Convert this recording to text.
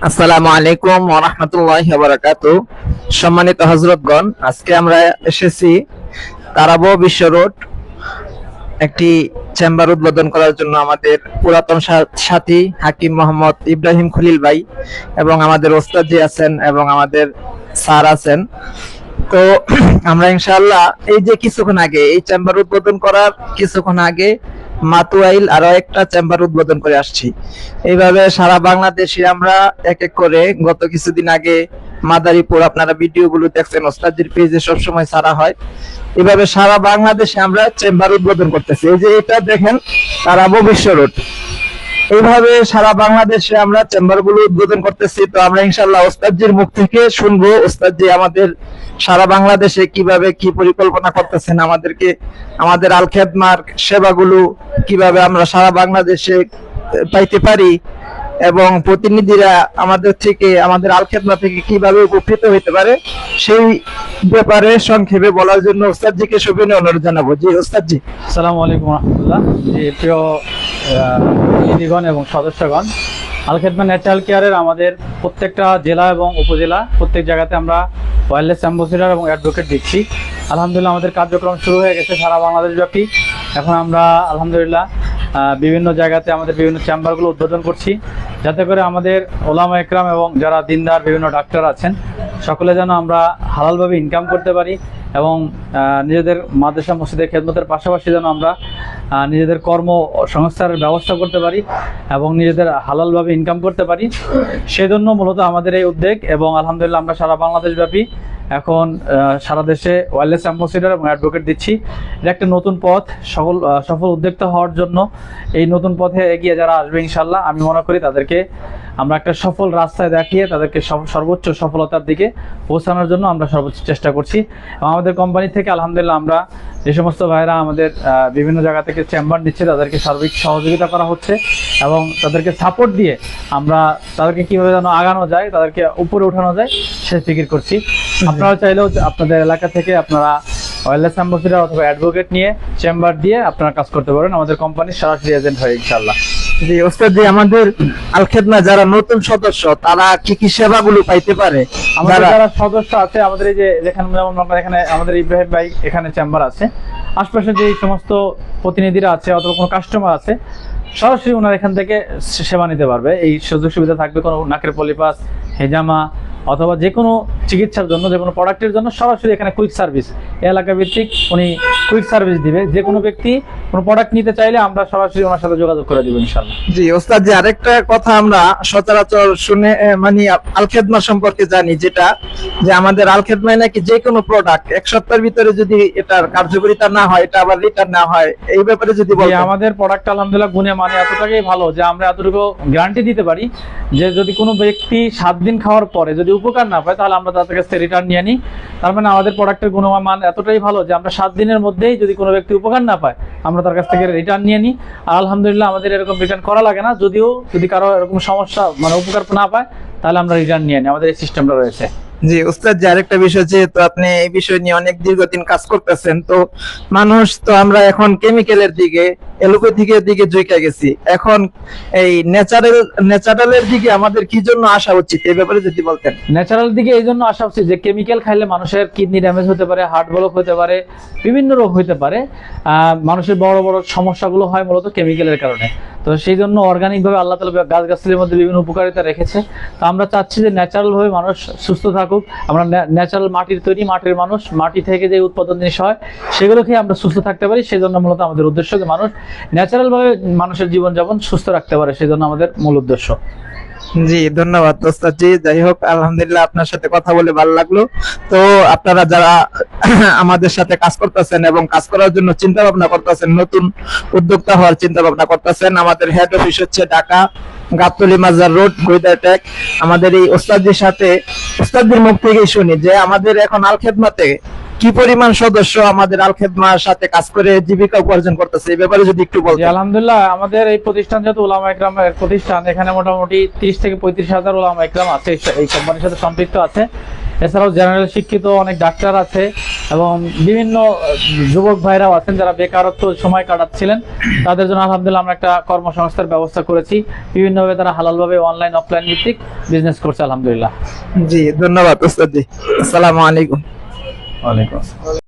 আসসালামু আলাইকুম ওয়া রাহমাতুল্লাহি ওয়া বারাকাতুহু। সম্মানিত হযরতগণ, আজকে আমরা এসেছি তারাবো বিশ্ব রোড একটি চেম্বার উদ্বোধন করার জন্য। আমাদের পুরাতন সাথী হাকিম মোহাম্মদ ইব্রাহিম খলিল ভাই এবং আমাদের ওস্তাদ জি আছেন এবং আমাদের স্যার আছেন। তো আমরা ইনশাআল্লাহ এই যে কিছুক্ষণ আগে এই চেম্বার উদ্বোধন করার কিছুক্ষণ আগে মাতুয়াইল আরো একটা চেম্বার উদ্বোধন করে আসছি। এইভাবে সারা বাংলাদেশে আমরা এক এক করে গত কিছুদিন আগে মাদারীপুর, আপনারা ভিডিও গুলো দেখছেন, ওস্তাদের পেজে সবসময় ছাড়া হয়। এভাবে সারা বাংলাদেশে আমরা চেম্বার উদ্বোধন করতেছি। এই যে এটা দেখেন তারাবো বিশ্ব রোড, এইভাবে সারা বাংলাদেশে আমরা চেম্বার গুলো উদ্বোধন করতেছি। তো আমরা ইনশাআল্লাহ ওস্তাদজির মুখ থেকে শুনবো ওস্তাদজি আমাদের সারা বাংলাদেশে কিভাবে কি পরিকল্পনা করতেছেন, আমাদেরকে আমাদের আল খেদমার সেবাগুলো কিভাবে আমরা সারা বাংলাদেশে পাইতে পারি এবং প্রতিনিধিরা আমাদের থেকে, আমাদের আল খেদমা থেকে কিভাবে উপকৃত হতে পারে সেই ব্যাপারে সংক্ষেপে বলার জন্য ওস্তাদজিকে সবিনয় অনুরোধ জানাবো। জি ওস্তাদজি। আসসালামু আলাইকুম রহমতুল্লাহ। জি প্রিয় প্রতিনিধিগণ এবং সদস্যগণ, আল খেদমা ন্যাচারাল কেয়ারের আমাদের প্রত্যেকটা জেলা এবং উপজেলা প্রত্যেক জায়গাতে আমরা ওয়্যারলেস অ্যাম্বাসেডর এবং অ্যাডভোকেট দিচ্ছি। আলহামদুলিল্লাহ আমাদের কার্যক্রম শুরু হয়ে গেছে সারা বাংলাদেশ ব্যাপী। এখন আমরা আলহামদুলিল্লাহ বিভিন্ন জায়গাতে আমাদের বিভিন্ন চেম্বারগুলো উদ্বোধন করছি, যাতে করে আমাদের ওলামা একরাম এবং যারা দিনদার বিভিন্ন ডাক্তার আছেন সকলে যেন আমরা হালালভাবে ইনকাম করতে পারি এবং নিজেদের মাদ্রাসা মসজিদের খেদমতের পাশাপাশি যেন আমরা নিজেদের কর্মসংস্থানের ব্যবস্থা করতে পারি এবং নিজেদের হালালভাবে ইনকাম করতে পারি। সেজন্য মূলত আমাদের এই উদ্যোগ এবং আলহামদুলিল্লাহ আমরা সারা বাংলাদেশব্যাপী এখন সারা দেশে ওয়্যারলেস অ্যাম্বাসেডর এবং অ্যাডভোকেট দিচ্ছি। এটা একটা নতুন পথ, সফল উদ্যোক্তা হওয়ার জন্য এই নতুন পথে এগিয়ে যারা আসবে ইনশাল্লাহ আমি মনে করি তাদেরকে আমরা একটা সফল রাস্তায় দেখিয়ে তাদেরকে সর্বোচ্চ সফলতার দিকে পৌঁছানোর জন্য আমরা সর্বোচ্চ চেষ্টা করছি। এবং আমাদের কোম্পানি থেকে আলহামদুলিল্লাহ আমরা যে সমস্ত ভাইরা আমাদের বিভিন্ন জায়গা থেকে চেম্বার নিচ্ছে তাদেরকে সার্বিক সহযোগিতা করা হচ্ছে এবং তাদেরকে সাপোর্ট দিয়ে আমরা তাদেরকে কীভাবে যেন আগানো যায়, তাদেরকে উপরে উঠানো যায় সে ফিকির করছি। আপনারা চাইলেও আপনাদের এলাকা থেকে আপনারা ওয়্যারলেস অ্যাম্বাসেডর অথবা অ্যাডভোকেট নিয়ে চেম্বার দিয়ে আপনারা কাজ করতে পারেন আমাদের কোম্পানির সরাসরি এজেন্ট হয়ে ইনশাআল্লাহ। জি ওস্তাদ জি, আমাদের আল খেদমা যারা নতুন সদস্য তারা কি কি সেবাগুলো পাইতে পারে? আমাদের যারা সদস্য আছে, আমাদের এই যে যেখানে এখানে আমাদের ইব্রাহিম ভাই এখানে চেম্বার আছে, আশপাশে যে সমস্ত প্রতিনিধিরা আছে অথবা কোনো কাস্টমার আছে সরাসরি ওনার এখান থেকে সেবা নিতে পারবে। এই সুযোগ সুবিধা থাকবে। কোনো নাকের পলিপাস, হেজামা অথবা যে কোনো চিকিৎসার জন্য, যে কোনো প্রোডাক্টের জন্য সরাসরি এখানে কুইক সার্ভিস, এলাকা ভিত্তিক উনি কুইক সার্ভিস দিবে। যে কোনো ব্যক্তি কোনো প্রোডাক্ট নিতে চাইলে আমরা সরাসরি ওনার সাথে যোগাযোগ করে দিব ইনশাআল্লাহ। জি ওস্তাদ জি, আরেকটা কথা আমরা সচরাচর শুনে মানে আল খেদমা সম্পর্কে জানি, যেটা যে আমাদের আল খেদমায় নাকি যে কোনো প্রোডাক্ট এক সপ্তাহের ভিতরে যদি এটার কার্যকারিতা না হয় এটা আবার রিটার্ন না হয়, এই ব্যাপারে যদি বলেন। আমাদের প্রোডাক্ট আলহামদুলিল্লাহ গুণে মানে এতটাই ভালো যে আমরা এতটুকু গ্যারান্টি দিতে পারি যে যদি কোনো ব্যক্তি 7 দিন খাওয়ার পরে যদি উপকার না পায় তাহলে আমরা তাদের কাছ থেকে রিটার্ন নিয়ে নিই। তার মানে আমাদের প্রোডাক্টের গুণমান এতটাই ভালো যে আমরা 7 দিনের মধ্যেই যদি কোনো ব্যক্তি উপকার না পায় আমরা তার কাছ থেকে রিটার্ন নিয়ে নিই। আর আলহামদুলিল্লাহ আমাদের এরকম রিটার্ন করা লাগে না। যদিও যদি কারো এরকম সমস্যা মানে উপকার না পায় তাহলে আমরা রিটার্ন নিয়ে নিই, আমাদের এই সিস্টেমটা রয়েছে। জি ওস্তাদ জি, আরেকটা বিষয়, যেহেতু আপনি এই বিষয় নিয়ে অনেক দীর্ঘদিন কাজ করতেছেন, তো মানুষ তো আমরা এখন কেমিক্যালের দিকে, এলোপ্যাথিকের দিকে ঝুঁকে গেছি, এখন এই ন্যাচারালের দিকে আমাদের কি জন্য আসা উচিত এই ব্যাপারে যদি বলতেন। ন্যাচারাল দিকে এই জন্য আসা উচিত যে কেমিক্যাল খাইলে মানুষের কিডনি ড্যামেজ হতে পারে, হার্ট ব্লক হতে পারে, বিভিন্ন রোগ হতে পারে। মানুষের বড় বড় সমস্যাগুলো হয় মূলত কেমিক্যালের কারণে। তো সেই জন্য অর্গানিকভাবে আল্লাহ তাআলা গাছগাছালির মধ্যে বিভিন্ন উপকারিতা রেখেছে। তো আমরা চাচ্ছি যে ন্যাচারালভাবে মানুষ সুস্থ থাকুক। আমরা ন্যাচারাল মাটির তৈরি, মাটির মানুষ, মাটি থেকে যে উৎপাদন জিনিস হয় সেগুলো খেয়ে আমরা সুস্থ থাকতে পারি। সেই জন্য মূলত আমাদের উদ্দেশ্য যে মানুষ ন্যাচারালভাবে মানুষের জীবনযাপন সুস্থ রাখতে পারে, সেই জন্য আমাদের মূল উদ্দেশ্য। জি ধন্যবাদ ওস্তাদ জি। যাই হোক, আলহামদুলিল্লাহ আপনার সাথে কথা বলে ভালো লাগলো। তো আপনারা যারা আমাদের সাথে কাজ করতেছেন এবং কাজ করার জন্য চিন্তা ভাবনা করতেছেন, নতুন উদ্যোক্তা হওয়ার চিন্তা ভাবনা করতেছেন, আমাদের হেড অফিস হচ্ছে ঢাকা গাবতলী মাজার রোড, গৈদাটেক। আমাদের এই ওস্তাদের সাথে ওস্তাদের মুখ থেকেই শুনি যে আমাদের এখন আল খেদমাতে কি পরিমাণ সদস্য আমাদের আল খেদমার সাথে কাজ করে জীবিকা উপার্জন করতেছে, এই ব্যাপারে যদি একটু বলতেন। আলহামদুলিল্লাহ আমাদের এই প্রতিষ্ঠান যেহেতু উলামা ইকরামের প্রতিষ্ঠান, এখানে মোটামুটি 30 থেকে 35 হাজার উলামা ইকরাম আছে এই কোম্পানির সাথে সম্পৃক্ত আছে। এছাড়াও জেনারেল শিক্ষিত অনেক ডাক্তার আছে, এবং বিভিন্ন যুবক ভাইরাও আছেন যারা বেকারত্ব সময় কাটাচ্ছিলেন, তাদের জন্য আলহামদুলিল্লাহ আমরা একটা কর্মসংস্থার ব্যবস্থা করেছি। বিভিন্নভাবে তারা হালালভাবে অনলাইন অফলাইন ভিত্তিক বিজনেস করছে আলহামদুলিল্লাহ। জি, ধন্যবাদ ওস্তাদ জি। আসসালামু আলাইকুম। ওয়ালাইকুম আসসালাম।